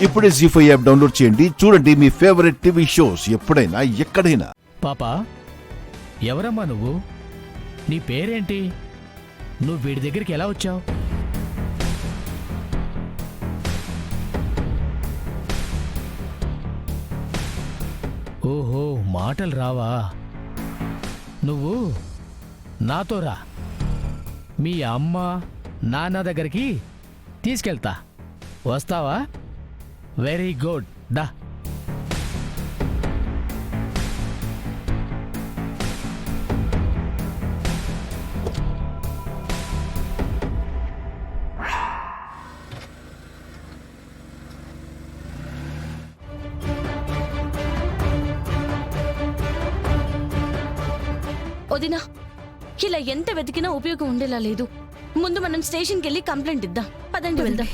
ఇప్పుడే జీ5 app download చేయండి. చూడండి మీ ఫేవరెట్ టీవీ షోస్ ఎప్పుడైనా ఎక్కడైనా. పాపా, ఎవరమ్మా నువ్వు? నీ పేరేంటి? నువ్వు వీడి దగ్గరికి ఎలా వచ్చావు? ఓహో, మాటలు రావా? నువ్వు నాతో రా, మీ అమ్మ నాన్న దగ్గరికి తీసుకెళ్తా. వస్తావా? వెరీ గుడ్, దా. వదినా, ఇలా ఎంత వెతికినా ఉపయోగం ఉండేలా లేదు. ముందు మనం స్టేషన్కి వెళ్ళి కంప్లైంట్ ఇద్దాం. పదండి, వెళ్దాం.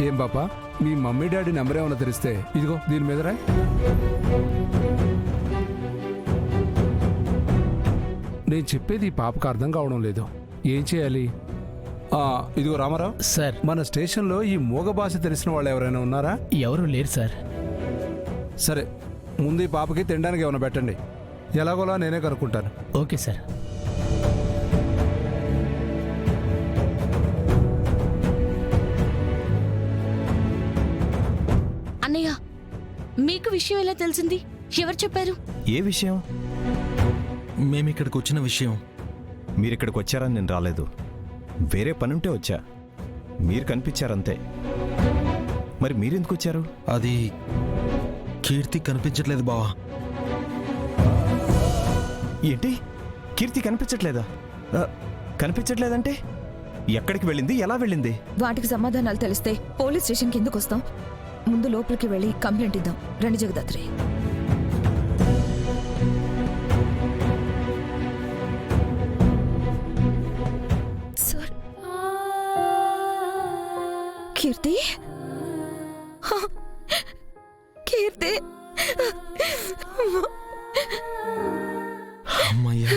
ఏం బాపా, మీ మమ్మీ డాడీ నెంబర్ ఏమైనా తెలిస్తే ఇదిగో దీని మీద రాయ్. నేను చెప్పేది ఈ పాపకు అర్థం కావడం లేదు. ఏం చేయాలి? ఇదిగో రామారావు సార్, మన స్టేషన్లో ఈ మూగ భాష తెలిసిన వాళ్ళు ఎవరైనా ఉన్నారా? ఎవరు లేరు సార్. సరే, ముందు ఈ పాపకి తినడానికి ఏమైనా పెట్టండి. ఎలాగోలా నేనే కనుక్కుంటాను. Okay sir. అన్నయ్య, మీకు విషయం ఎలా తెలిసింది? ఎవరు చెప్పారు? ఏ విషయం? మేమిక్కడికి వచ్చిన విషయం. మీరిక్కడికి వచ్చారని నేను రాలేదు. వేరే పనుంటే వచ్చా. మీరు కనిపించారంతే. మరి మీరెందుకు వచ్చారు? అది కీర్తి కనిపించట్లేదు బావా. ఏంటి? కీర్తి కనిపించట్లేదా? కనిపించట్లేదంటే ఎక్కడికి వెళ్ళింది? ఎలా వెళ్ళింది? వాటికి సమాధానాలు తెలిస్తే పోలీస్ స్టేషన్కి ఎందుకు వస్తాం? ముందు లోపలికి వెళ్ళి కంప్లైంట్ ఇద్దాం. రండి జగదాత్రి. సార్, కీర్తి, కీర్తి, అమ్మయ్యా,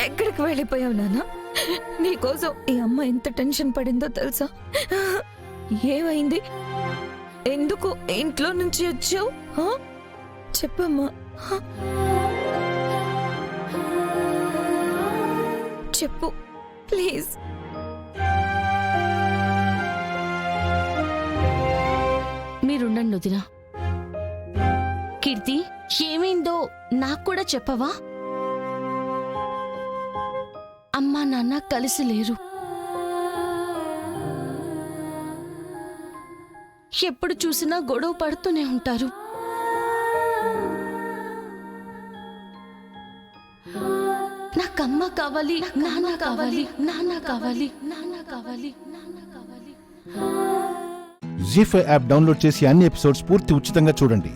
ఎక్కడికి వెళ్ళిపోయావు నాన్న? నీకోసం ఈ అమ్మ ఎంత టెన్షన్ పడిందో తెలుసా? ఏమైంది? ఎందుకు ఇంట్లో నుంచి వచ్చావు? చెప్పమ్మా, చెప్పు ప్లీజ్. మీరుండండి వదినా. కీర్తి, ఏమైందో నాకు కూడా చెప్పవా? అమ్మా నాన్న కలిసి లేరు. ఎప్పుడు చూసినా గొడవ పడుతూనే ఉంటారు. నాకమ్మ కావాలి, నాన్న కావాలి, నాన్న కావాలి, నాన్న కావాలి, నాన్న కావాలి. జీ5 యాప్ డౌన్లోడ్ చేసి అన్ని ఎపిసోడ్స్ పూర్తి ఉచితంగా చూడండి.